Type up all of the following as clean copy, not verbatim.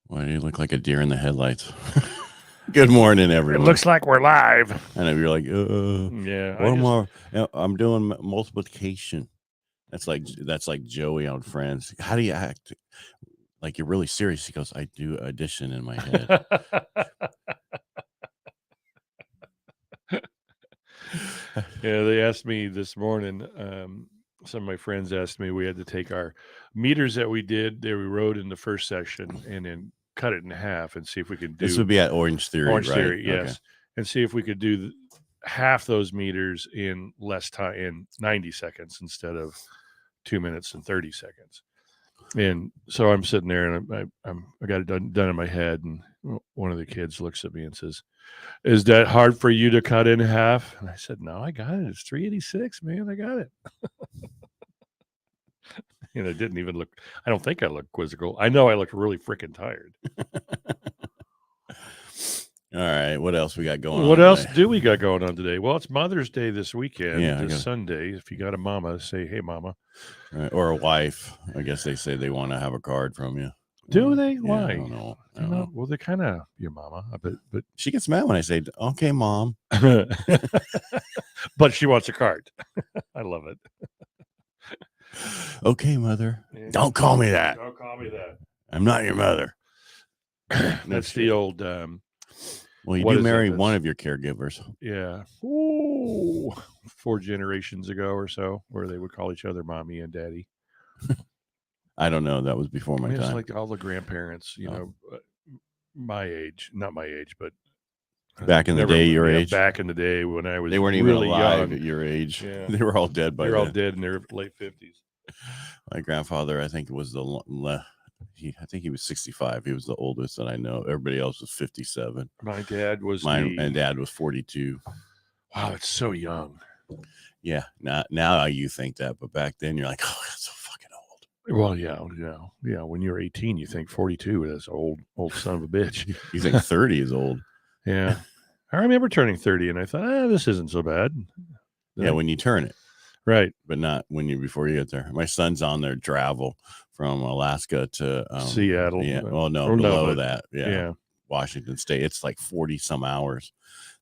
Why do you look like a deer in the headlights? Good morning, everyone. It looks like we're live. And if you're like, Yeah, what am I? I'm doing multiplication. That's like Joey on Friends. How do you act? Like you're really serious. He goes, I do addition in my head. Yeah, they asked me this morning. Some of my friends asked me, we had to take our meters that we wrote in the first section and then cut it in half and see if we could do. This would be at Orange Theory, Orange right? Theory, yes. Okay. And see if we could do half those meters in less time, in 90 seconds instead of 2 minutes and 30 seconds. And so I'm sitting there and I got it done in my head. And one of the kids looks at me and says, is that hard for you to cut in half? And I said, no, I got it. It's 386, man. I got it. And it didn't even look, I don't think I looked quizzical. I know I looked really freaking tired. All right. What else we got going on? What else do we got going on today? Well, it's Mother's Day this weekend. Yeah, this Sunday. If you got a mama, say, hey, mama. Right. Or a wife. I guess they say they want to have a card from you. Do they? Yeah, Why? I don't know. Well, they're kind of your mama, but she gets mad when I say, okay, mom. But she wants a card. I love it. Okay, mother. Yeah. Don't call me that. Don't call me that. I'm not your mother. That's the old. Well, you do marry one of your caregivers. Yeah. Ooh, 4 generations ago or so, where they would call each other mommy and daddy. I don't know. That was before my time. It's like all the grandparents, my age, not my age, but back in the day, your age. Back in the day when I was, they weren't really even alive young. at your age. Yeah. They were all dead by then. They're all dead in their late 50s. My grandfather, I think, was I think he was 65. He was the oldest that I know. Everybody else was 57. My dad was. And dad was 42. Wow, it's so young. Yeah. Now you think that, but back then you're like, oh, that's so fucking old. Well, yeah. When you're 18, you think 42 is old son of a bitch. You think 30 is old. Yeah. I remember turning 30 and I thought, this isn't so bad. Yeah, when you turn it. Right. But not before you get there. My son's on their travel from Alaska to Seattle. Yeah. Well, below that. Yeah. Washington State. It's like 40 some hours.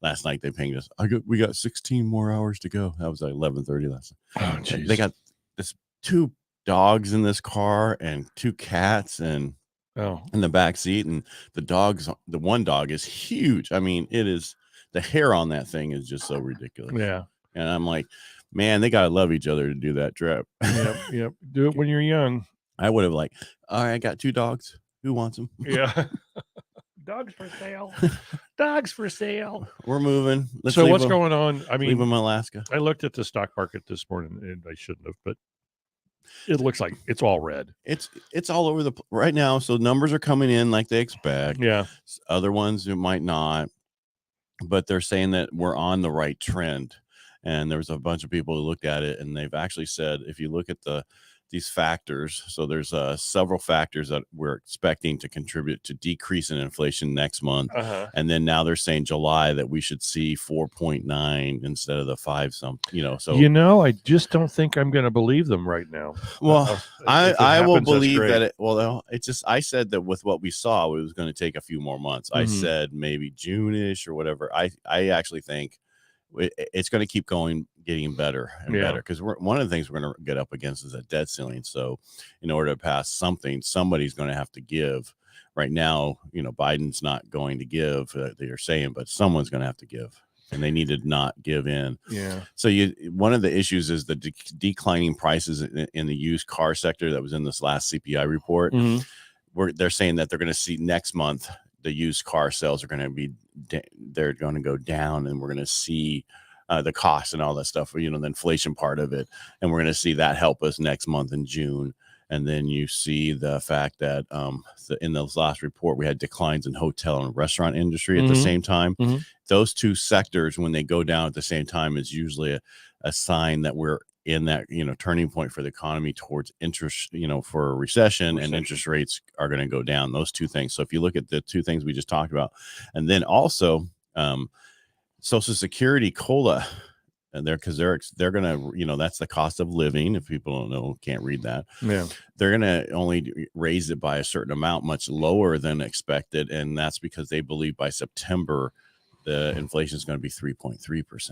Last night they pinged us. We got 16 more hours to go. That was like 11:30 last night. Oh, geez. They got this 2 dogs in this car and 2 cats and in the back seat, and the one dog is huge. I mean, it is, the hair on that thing is just so ridiculous. Yeah. And I'm like, man, they gotta love each other to do that trip. Yep. Do it when you're young. I would have like, all right, I got 2 dogs. Who wants them? Yeah. Dogs for sale. Dogs for sale. We're moving. So what's going on? I mean, leave them in Alaska. I looked at the stock market this morning, and I shouldn't have, but it looks like it's all red. It's all over the right now. So numbers are coming in like they expect. Yeah. Other ones who might not, but they're saying that we're on the right trend. And there was a bunch of people who looked at it, and they've actually said, if you look at these factors, so there's several factors that we're expecting to contribute to decrease in inflation next month. And then now they're saying July that we should see 4.9 instead of the 5 something, so I just don't think I'm going to believe them right now. Well, I will believe that it's just, I said that with what we saw, it was going to take a few more months. I said maybe June-ish or whatever. I actually think it's going to keep getting better and better, because one of the things we're going to get up against is a debt ceiling. So in order to pass something, somebody's going to have to give. Right now, Biden's not going to give, they're saying, but someone's going to have to give, and they need to not give in. Yeah. So one of the issues is the declining prices in the used car sector that was in this last CPI report. They're saying that they're going to see next month the used car sales are going to they're going to go down, and we're going to see the cost and all that stuff, the inflation part of it. And we're going to see that help us next month in June. And then you see the fact that in this last report, we had declines in hotel and restaurant industry at the same time. Those 2 sectors, when they go down at the same time, is usually a sign that we're in that, turning point for the economy towards interest, for a recession, and interest rates are going to go down. Those 2 things. So if you look at the 2 things we just talked about, and then also Social Security COLA and they're gonna, that's the cost of living. If people don't know, can't read that. Yeah. They're gonna only raise it by a certain amount, much lower than expected, and that's because they believe by September the inflation is going to be 3.3%.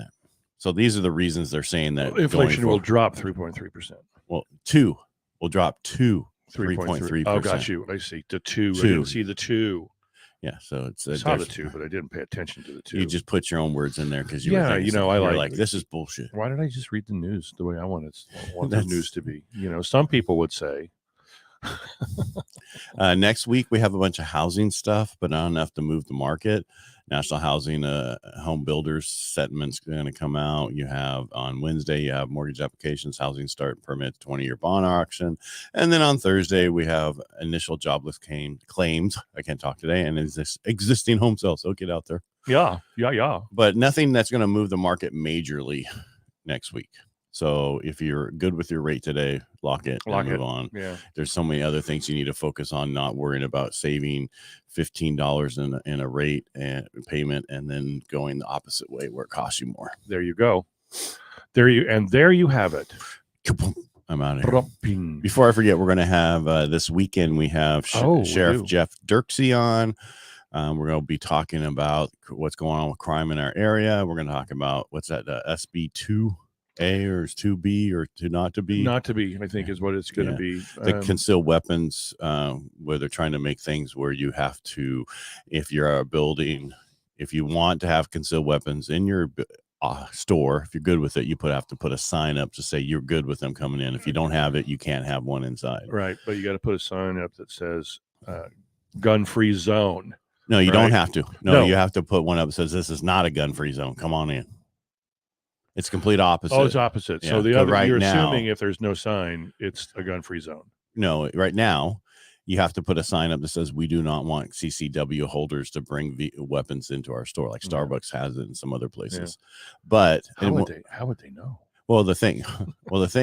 So these are the reasons they're saying that inflation will drop 3.3%. Well, will drop to 3.3%. Oh, got you. I see. The 2. I didn't see the 2. Yeah, so it's I saw the 2, but I didn't pay attention to the 2. You just put your own words in there because I like this is bullshit. Why did I just read the news the way I want the news to be? Some people would say. Next week we have a bunch of housing stuff, but not enough to move the market. National Housing Home Builders Settlement's going to come out. You have on Wednesday, you have mortgage applications, housing start permits, 20-year bond auction. And then on Thursday, we have initial jobless claims. I can't talk today. And is this existing home sales. So get out there. Yeah. But nothing that's going to move the market majorly next week. So if you're good with your rate today, lock it and move on. Yeah. There's so many other things you need to focus on, not worrying about saving $15 in a rate and payment and then going the opposite way where it costs you more. There you go. There you have it. I'm out of here. Before I forget, we're going to have this weekend, we have Sheriff Jeff Dirksey on. We're going to be talking about what's going on with crime in our area. We're going to talk about what's that, SB2. A or is 2B or to not to be? Not to be, I think, is what it's going to be. The concealed weapons, where they're trying to make things where you have to, if you're a building, if you want to have concealed weapons in your store, if you're good with it, you have to put a sign up to say you're good with them coming in. If you don't have it, you can't have one inside. Right, but you got to put a sign up that says gun-free zone. No, you don't have to. No, you have to put one up that says this is not a gun-free zone. Come on in. It's complete opposite. Oh, it's opposite. Yeah, so the other, you're now, assuming if there's no sign, it's a gun-free zone. No, right now, you have to put a sign up that says we do not want CCW holders to bring weapons into our store, like Starbucks has it in some other places. Yeah. But how would they know? Well, the thing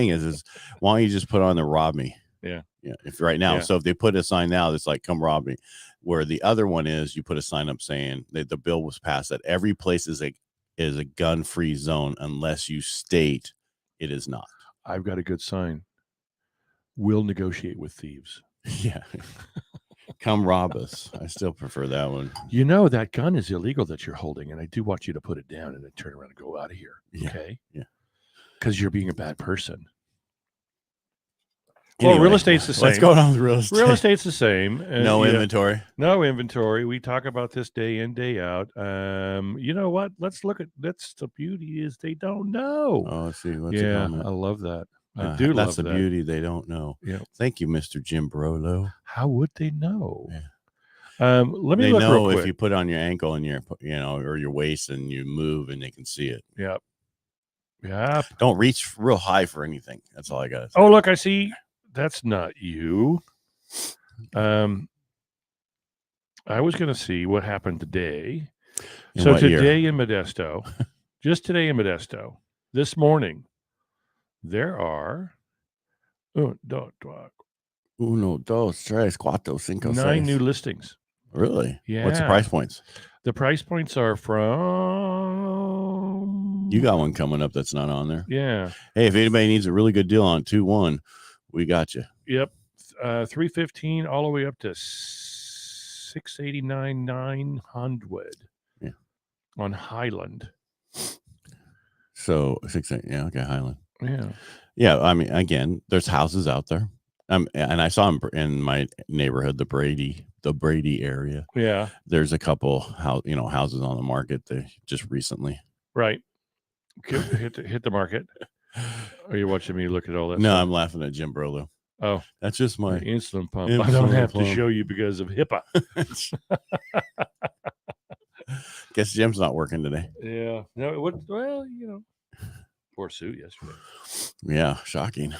is why don't you just put on the rob me? Yeah. If right now, so if they put a sign now that's like come rob me, where the other one is you put a sign up saying that the bill was passed that every place is a gun-free zone unless you state it is not. I've got a good sign. We'll negotiate with thieves. Yeah. Come rob us. I still prefer that one. That gun is illegal that you're holding, and I do want you to put it down and then turn around and go out of here. Yeah. Okay? Yeah. Because you're being a bad person. Anyway, well, real estate's the same. What's going on with real estate? Real estate's the same. No inventory. No inventory. We talk about this day in, day out. You know what? Let's look at that's the beauty is they don't know. Oh, let's see. I love that. I do love that. That's the beauty. They don't know. Yeah. Thank you, Mr. Jim Brolo. How would they know? Yeah. Let me they look know real quick. If you put it on your ankle and your, or your waist and you move and they can see it. Yep. Yeah. Don't reach real high for anything. That's all I got. Oh, look, I see. That's not you. I was going to see what happened today. So today in Modesto, just today in Modesto, this morning, there are 9 new listings. Really? Yeah. What's the price points? The price points are from... You got one coming up that's not on there. Yeah. Hey, if anybody needs a really good deal on 2-1, we got you. Yep. 315 all the way up to 689 900. Yeah. On Highland. So 680. Yeah. Okay. Highland. Yeah. Yeah. I mean, again, there's houses out there. And I saw them in my neighborhood, the Brady area. Yeah. There's a couple houses on the market just recently. Right. Hit the market. Are you watching me look at all that? No, stuff? I'm laughing at Jim Brolo. Oh, that's just my insulin pump. I don't have to show you because of HIPAA. Guess Jim's not working today. Yeah. No. Well, poor suit yesterday. Yeah, shocking.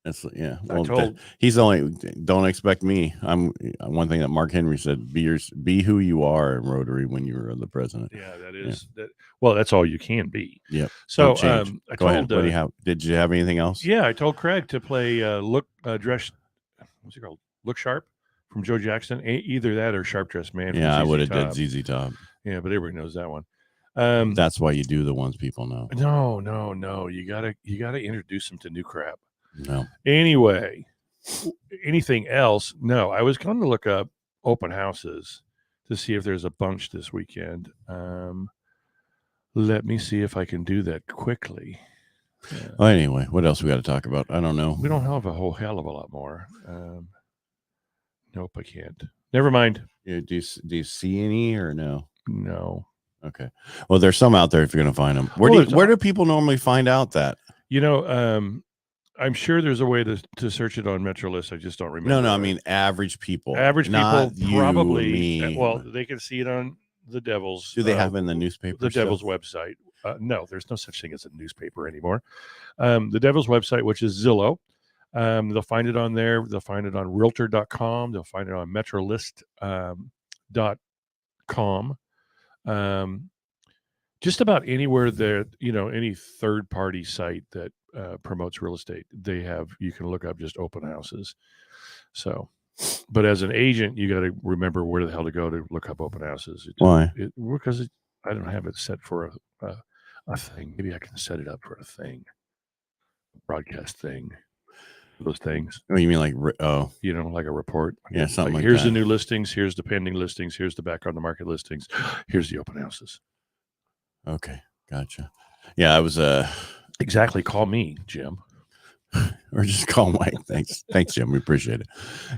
That's Well, he's only. Don't expect me. I'm one thing that Mark Henry said: be who you are in Rotary when you were the president. Yeah, that is that. Well, that's all you can be. Yep. So Go ahead. What do you have? Did you have anything else? Yeah, I told Craig to play dress. What's it called? Look Sharp from Joe Jackson. Either that or Sharp Dressed Man. Yeah, I would have did ZZ Top. Yeah, but everybody knows that one. That's why you do the ones people know. No. You gotta introduce them to new crap. No. Anyway, anything else? No, I was going to look up open houses to see if there's a bunch this weekend. Let me see if I can do that quickly. Well, anyway, what else we got to talk about? I don't know. We don't have a whole hell of a lot more. Nope, I can't. Never mind. Do you see any or no? No. Okay. Well, there's some out there if you're going to find them. Where do people normally find out that? I'm sure there's a way to search it on MetroList. I just don't remember. No. I mean, average people. Not people probably. Me. Well, they can see it on the Devil's. Do they have in the newspaper? The Devil's website. No, there's no such thing as a newspaper anymore. The Devil's website, which is Zillow. They'll find it on there. They'll find it on Realtor.com. They'll find it on MetroList.com. Just about anywhere that any third-party site that promotes real estate, you can look up just open houses. So, but as an agent, you got to remember where the hell to go to look up open houses. Why? Because I don't have it set for a thing. Maybe I can set it up for a thing, broadcast thing. Those things. Oh, you mean like like a report? Yeah, something like here's that. the new listings. Here's the pending listings. Here's the back on the market listings. Here's the open houses. Okay, gotcha. Yeah, I was exactly. Call me, Jim, or just call Mike. Thanks, Jim. We appreciate it.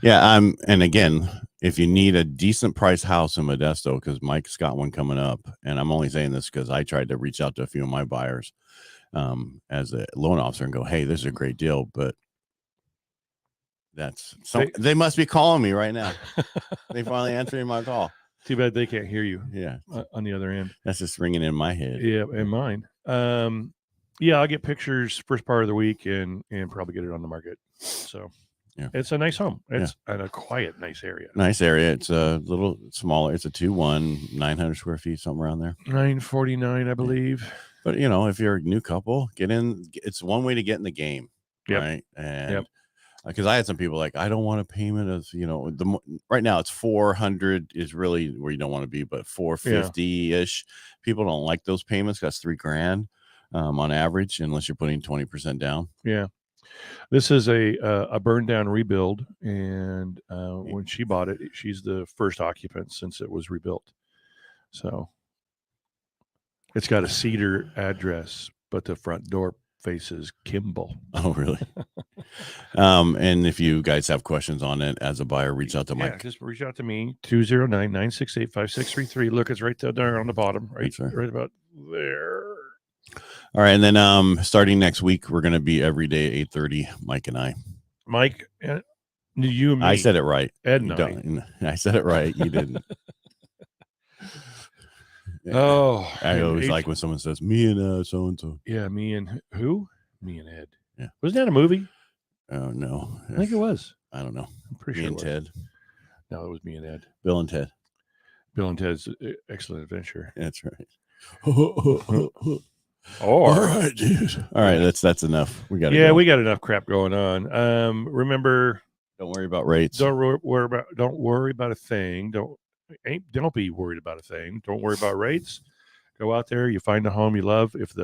Yeah, and again, if you need a decent price house in Modesto, because Mike's got one coming up, and I'm only saying this because I tried to reach out to a few of my buyers as a loan officer and go, hey, this is a great deal, but they must be calling me right now. They finally answering my call. Too bad they can't hear you. Yeah, on the other end. That's just ringing in my head. Yeah, and mine. Yeah, I'll get pictures first part of the week and probably get it on the market. So yeah, it's a nice home. It's in a quiet, nice area. Nice area. It's a little smaller. It's a 2-1, 900 square feet, somewhere around there. 949, I believe. But if you're a new couple, get in. It's one way to get in the game, right? And because I had some people like, I don't want a payment of right now it's 400 is really where you don't want to be, but 450 ish. People don't like those payments. That's $3,000 on average, unless you're putting 20% down. Yeah, this is a burn down rebuild, and when she bought it, she's the first occupant since it was rebuilt. So it's got a Cedar address, but the front door faces Kimball. Oh, really? And if you guys have questions on it as a buyer, reach out to Mike. Just reach out to me, 209-968-5633. Look, it's right there on the bottom, right about there. All right, and then starting next week, we're going to be every day at 8:30, Mike and I. Mike, you and me. I said it right. Ed and I said it right. You didn't. Oh, I always like when someone says me and so and so. Yeah, me and who? Me and Ed. Yeah, wasn't that a movie? Oh no, I think it was. I don't know. I'm pretty me sure. And Ted. No, it was Me and Ed. Bill and Ted. Bill and Ted's Excellent Adventure. That's right. All right, dude. All right, that's enough. We got. Yeah, we got enough crap going on. Remember, don't worry about rates. Don't worry about a thing. Don't be worried about a thing. Don't worry about rates. Go out there. You find a home you love. If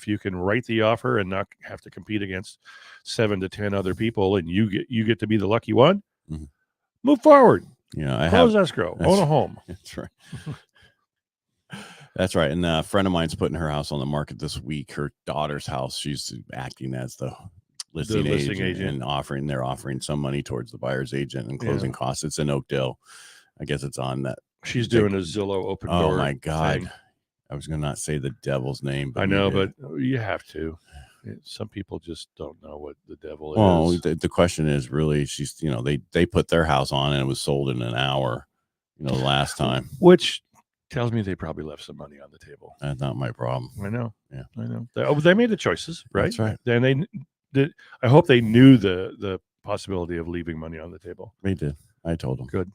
you can write the offer and not have to compete against 7 to 10 other people, and you get to be the lucky one, move forward. Close escrow. Own a home. That's right. That's right. And a friend of mine's putting her house on the market this week. Her daughter's house. She's acting as the listing agent and they're offering some money towards the buyer's agent and closing costs. It's in Oakdale. I guess it's on that. She's doing a Zillow open door. Oh my God. thing. I was going to not say the devil's name, but I know, but you have to. Some people just don't know what the devil is. Well, the question is really, she's, they put their house on and it was sold in an hour, the last time. Which tells me they probably left some money on the table. That's not my problem. I know. Yeah. I know. They made the choices, right? That's right. And I hope they knew the possibility of leaving money on the table. They did. I told them. Good.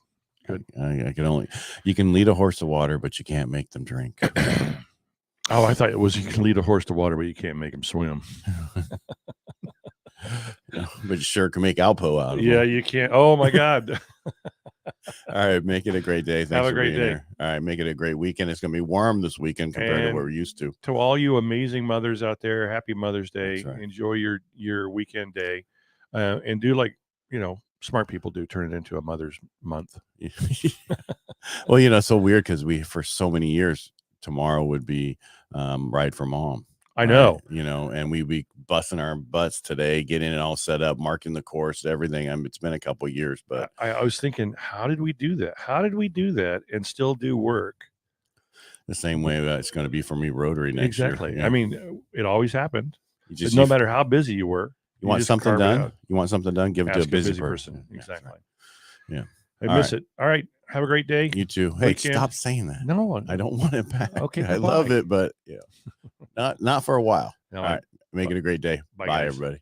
I you can lead a horse to water, but you can't make them drink. Oh, I thought it was you can lead a horse to water, but you can't make him swim. But you sure can make Alpo out of them. Yeah, you can't. Oh my God. All right. Make it a great day. Thanks Have a for great being day. here. All right. Make it a great weekend. It's going to be warm this weekend compared to And what we're used to. To all you amazing mothers out there, happy Mother's Day. That's right. Enjoy your weekend day. And do like, smart people do, turn it into a Mother's Month. Well, so weird because for so many years, tomorrow would be Ride for Mom. I know. Right? And we'd be busting our butts today, getting it all set up, marking the course, everything. It's been a couple of years, but I was thinking, how did we do that? How did we do that and still do work? The same way it's going to be for me Rotary next year. Exactly. Yeah. I mean, it always happened. But no matter how busy you were, you want just something carve it done? out. You want something done? Give it to a Ask busy person. Exactly. Right. Yeah. I miss it. All right. Have a great day. You too. Hey, Weekend. stop saying that. No, I don't want it back. Okay, I love it, but yeah, not for a while. No, all right. Make it a great day. Bye, Bye guys. everybody.